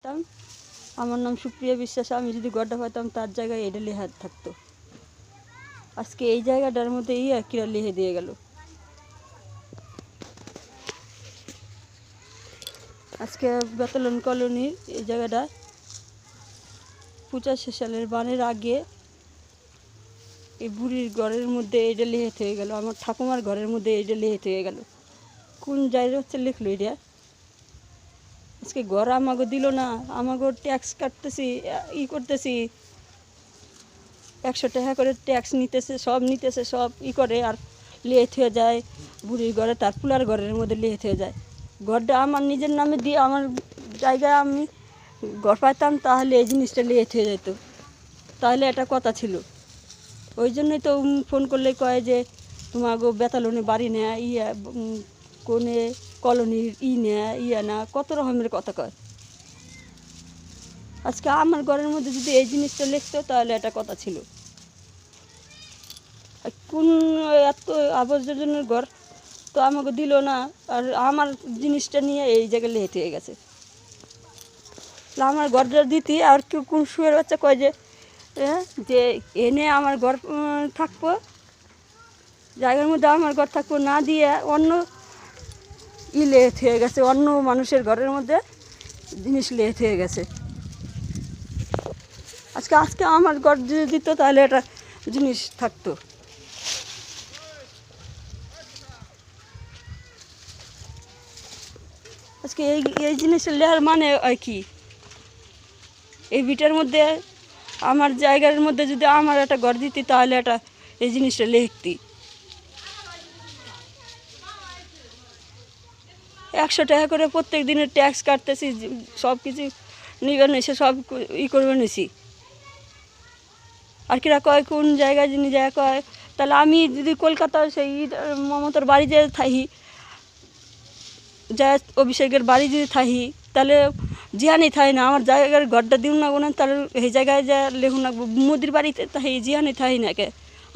পাইতাম, আমার নাম সুপ্রিয়া বিশ্বাস, আমি যদি গড়টা পাইতাম তার জায়গায় এটা লেখা থাকতো। আজকে এই জায়গাটার মধ্যে কিরা লিখে দিয়ে গেল। আজকে বেতালন কলোনির এই জায়গাটা 85 সালের বানের আগে এই বুড়ির ঘরের মধ্যে এটা লিখে হয়ে গেল, আমার ঠাকুমার ঘরের মধ্যে এটা লিখে হয়ে গেল। কোন জায়গা হচ্ছে লিখলো এটা? আজকে ঘর আমাকে দিল না, আমাকে ট্যাক্স কাটতেছি, করতেছি, 100 টাকা করে ট্যাক্স নিতেছে, সব করে আর লিখে হয়ে যায় বুড়ির ঘরে, তার পুলার ঘরের মধ্যে লিখে হয়ে যায়। ঘরটা আমার নিজের নামে দিয়ে আমার জায়গায় আমি ঘর পাইতাম, তাহলে এই জিনিসটা লিখে হয়ে যেত, তাহলে একটা কথা ছিল। ওই জন্যই তো ফোন করলে কয় যে তোমাকে বেতালনে বাড়ি নেয়, কোনে কলোনির নেয়, না কত রকমের কথা কয়। আজকে আমার ঘরের মধ্যে যদি এই জিনিসটা লিখতো তাহলে একটা কথা ছিল। কোন এত আবর্জনের ঘর তো আমাকে দিল না, আর আমার জিনিসটা নিয়ে এই জায়গায় লিখে হয়ে গেছে। আমার ঘরটা দিতে আর কেউ কোন শুয়ের বাচ্চা কয় যে এনে আমার ঘর থাকবো, জায়গার মধ্যে আমার ঘর থাকবো, না দিয়ে অন্য লেট হয়ে গেছে, অন্য মানুষের ঘরের মধ্যে জিনিস লেট হয়ে গেছে। আজকে আমার ঘর যদি দিত তাহলে একটা জিনিস থাকতো। আজকে এই জিনিসটা লেয়ার মানে কি? এই বিটার মধ্যে আমার জায়গার মধ্যে যদি আমার একটা ঘর দিতি তাহলে একটা এই জিনিসটা লিখতি। 100 টাকা করে প্রত্যেক দিনের ট্যাক্স কাটতেছি, সব কিছু নিবেন এসে সব করবে নিছি। আর কিরা কয় কোন জায়গায় যিনি জায়গা কয়, তাহলে আমি যদি কলকাতা সেই মমতার বাড়ি যে থাকি, যা অভিষেকের বাড়ি যদি থাকি, তাহলে জিহানি থাই না, আমার জায়গার ঘরটা দিন না কোন, তাহলে এই জায়গায় যা লেখুন না, মোদির বাড়িতে থাকি জিহানি থাই না কে,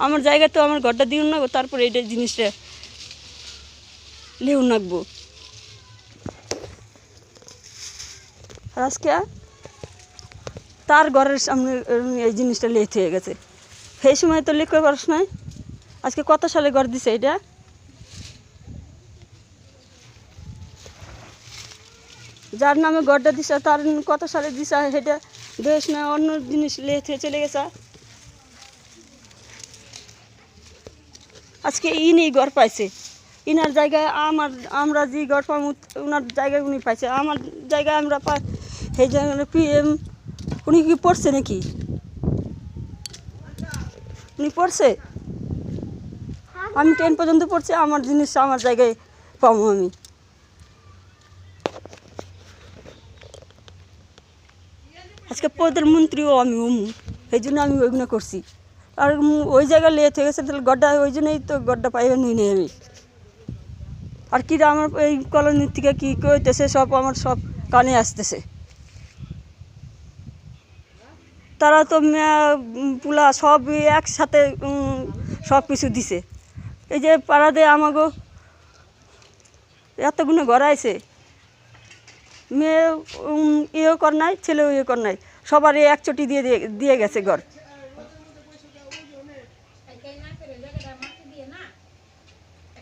আমার জায়গায় তো আমার ঘরটা দিন না, তারপরে এইটা জিনিসটা লেখুন রাখবো। আজকে তার ঘরের সামনে এই জিনিসটা লেট হয়ে গেছে, সেই সময় তো লিখতে পারস নাই। আজকে কত সালে ঘর দিছে এটা? যার নামে ঘরটা দিছে তার কত সালে দিছে সেটা দেশ না, অন্য জিনিস লেট হয়ে চলে গেছে। আজকে ইনি ঘর পাইছে, ইনার জায়গায় আমরা যে ঘর পাবো ওনার জায়গায় উনি পাইছে, আমার জায়গায় আমরা পাই। সেই জায়গায় PM উনি কি পড়ছে নাকি? উনি পড়ছে? আমি 10 পর্যন্ত পড়ছি, আমার জিনিস আমার জায়গায় পাবো আমি। আজকে প্রধানমন্ত্রীও আমি সেই জন্য আমি ওইগুলো করছি। আর ওই জায়গায় লেট হয়ে গেছে, তাহলে গড্ডা ওই জন্যই তো গড্ডা পাইবে নিই আমি। আর কি আমার এই কলোনির থেকে কী কইতেছে সব আমার সব কানে আসতেছে। তারা তো পুলা সব একসাথে সব কিছু দিছে। এই যে পাড়াতে আমাকে এতগুলো ঘর আইছে, মেয়ে কর নাই, ছেলেও কর নাই, সবার এক চটি দিয়ে গেছে ঘর।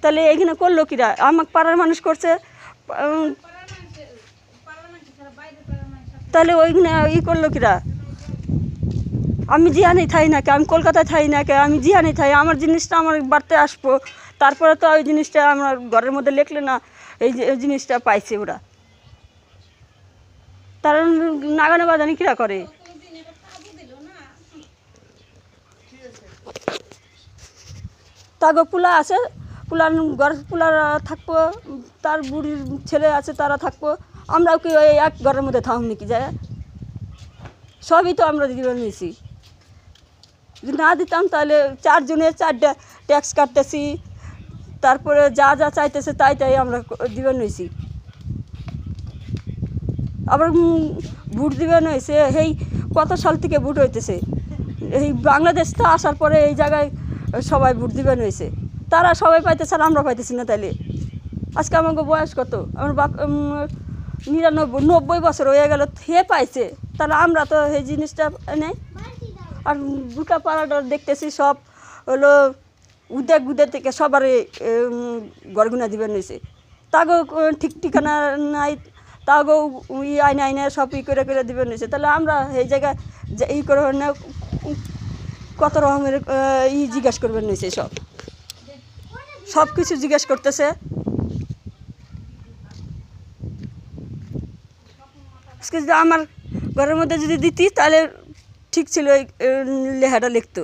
তাহলে এইখানে করলো কিরা? আমাকে পাড়ার মানুষ করছে, তাহলে ওইখানে করলো কিরা? আমি জিহানি থাই না কে, আমি কলকাতায় থাই না কে, আমি জিহানি থাই, আমার জিনিসটা আমার বাড়তে আসবো, তারপরে তো ওই জিনিসটা আমার ঘরের মধ্যে লিখলে না এই জিনিসটা পাইছে ওরা। তারা নাগানো বাজানি কিরা করে? তাগো পুলা আছে, পুলার ঘর পুলার থাকবো, তার বুড়ির ছেলে আছে তারা থাকবো, আমরাও কি ওই এক ঘরের মধ্যে থাকুন নাকি? যায় সবই তো আমরা দিবে নিয়েছি। যদি না দিতাম তাহলে 4 জনের 4টা ট্যাক্স কাটতেছি, তারপরে যা যা চাইতেছে তাই আমরা দিবে নিয়েছি। আবার ভোট দিবেন হয়েছে, এই কত সাল থেকে ভোট হইতেছে, এই বাংলাদেশ তো আসার পরে এই জায়গায় সবাই ভোট দিবেন হয়েছে, তারা সবাই পাইতেছে আর আমরা পাইতেছি না। তাইলে আজকে আমাকে বয়স কত? আমার 99 90 বছর হয়ে গেল হে পাইছে, তাহলে আমরা তো এই জিনিসটা নেই। আর গোটা পাড়াটা দেখতেছি সব হলো উদে থেকে সবারই গড়গুনা দিবেন হয়েছে, তাগো ঠিক ঠিকানা নাই, তাগো আইনে আইনে সব করে দিবেন হয়েছে। তাহলে আমরা এই জায়গায় যে করে না কত রকমের জিজ্ঞেস করবেন হয়েছে, সব কিছু জিজ্ঞেস করতেছে। আজকে যদি আমার ঘরের মধ্যে যদি দিতি তাহলে ঠিক ছিল, এই লেখাটা লিখতো।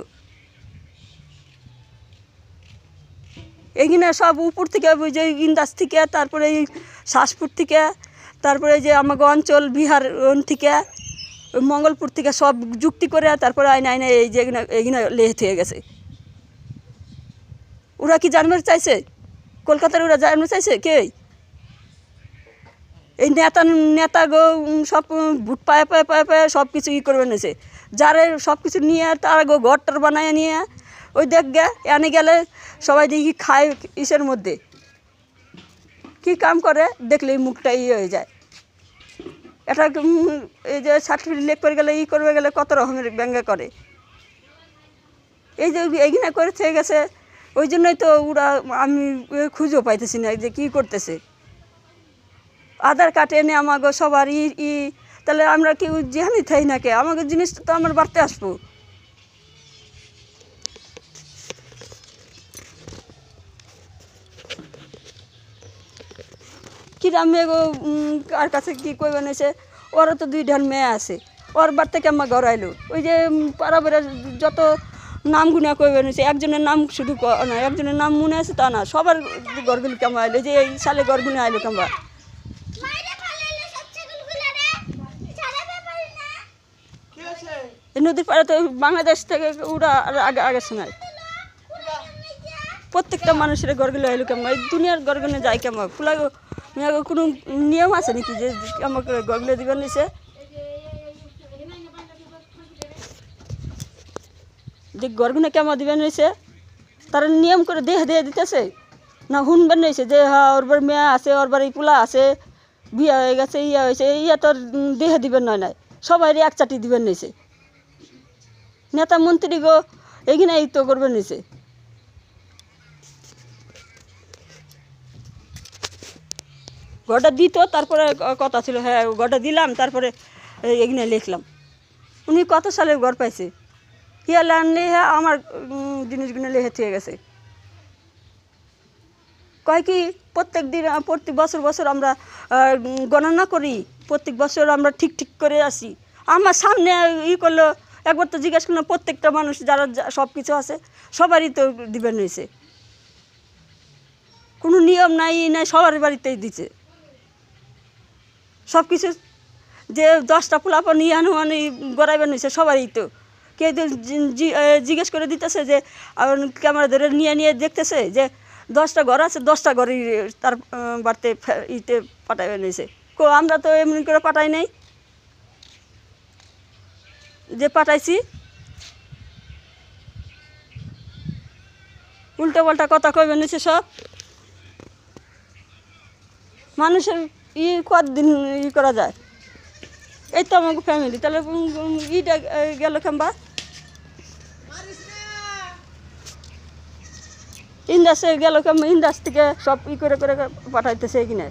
এইখানে সব উপর থেকে ওই যে ইন্দাস থেকে, তারপরে এই শ্বাসপুর থেকে, তারপরে যে আমাকে অঞ্চল বিহার থেকে, মঙ্গলপুর থেকে সব যুক্তি করে তারপরে আইনে আইনে এই যে এইখানে লেট হয়ে গেছে। ওরা কি জানতে চাইছে? কলকাতার ওরা জানতে চাইছে কে? এই নেতা গো সব ভোট পায়ে সব কিছু করবে নিয়েছে, যারা সব কিছু নিয়ে তারা গো ঘরটার বানায় নিয়ে ওই দেখ গে এনে গেলে সবাই দেখি খায় ইসের মধ্যে, কি কাম করে দেখলে মুখটা হয়ে যায়। এটা এই যে সার্টিফিকেট লেখ করে গেলে করবে গেলে কত রকমের ব্যঙ্গা করে। এই যে এইখানে করে থেকে গেছে, ওই জন্যই তো ওরা আমি খুঁজেও পাইতেছি না যে কী করতেছে। আধার কার্ড এনে আমাকে সবার তাহলে আমরা কেউ যেখানে থাই না কে, আমাকে জিনিসটা তো আমার বাড়তে আসবো। কিরাম মেয়ে কার কাছে কী করবে নিছে, ওরও তো 2 ঢান মেয়ে আছে, ওর বার থেকে আমার ঘর আইলো। ওই যে পাড়াবেড়ে যত নাম গুনা করবে নিছে, একজনের নাম শুধু না, একজনের নাম মনে আছে তা না, সবার ঘরগুলি কেমন আইলো, যে এই সালে ঘরগুলো আইলো কেমন। এই নদীর পাড়ে তো বাংলাদেশ থেকে ওরা আগের সময় প্রত্যেকটা মানুষের ঘরগুলো এলো কেমন, এই দুনিয়ার ঘরগুলো যায় কেমন। ফুলা কোনো নিয়ম আছে নাকি যে আমাকে ঘরগুলো দিবেন নিছে? যে ঘরগুলো কেমন দিবেন নিছে তারা নিয়ম করে দিয়ে দিতেছে না, শুনবেন নিছে যে হ্যাঁ ওর বার মেয়ে আছে, ওর বার পোলা আছে, বিয়ে হয়ে গেছে, ইয়া হয়েছে, ইয়া তোর দেহে দিবেন নয় নাই, সবাই এক চাটি দিবেন নিছে। নেতা মন্ত্রী গো এইখানে এই তো করবেন নিছে। ঘরটা দিত, তারপরে কথা ছিল হ্যাঁ ঘরটা দিলাম, তারপরে এখানে লিখলাম। উনি কত সালে ঘর পাইছে, হিয়া আনলে হ্যাঁ আমার জিনিসগুলো লেখে থেকে গেছে। কয় কি প্রত্যেক দিন প্রত্যেক বছর আমরা গণনা করি, প্রত্যেক বছর আমরা ঠিক করে আসি। আমার সামনে করলো, একবার তো জিজ্ঞাসা করলাম প্রত্যেকটা মানুষ যারা সব কিছু আছে সবারই তো দিবেন হয়েছে, কোনো নিয়ম নাই সবার বাড়িতেই দিছে সব কিছু। যে 10টা পোলাপন নিয়ে আনুমানি গড়াইবেন হয়েছে সবারই তো, কেউ তো জিজ্ঞেস করে দিতেছে যে ক্যামেরা ধরে নিয়ে দেখতেছে যে 10টা ঘর আছে, 10টা ঘরই তার বাড়িতে পাঠাইবেন হয়েছে। আমরা তো এমনি করে পাঠাই নাই, যে পাঠাইছি উল্টো পাল্টা কথা কইবেন হয়েছে সব। মানুষের কতদিন করা যায়, এই তো আমাকে ফ্যামিলি, তাহলে গেল কেমবা। ইন্দাসে গেল কেমন, ইন্দাস থেকে সব করে পাঠাইতেছে কিনা।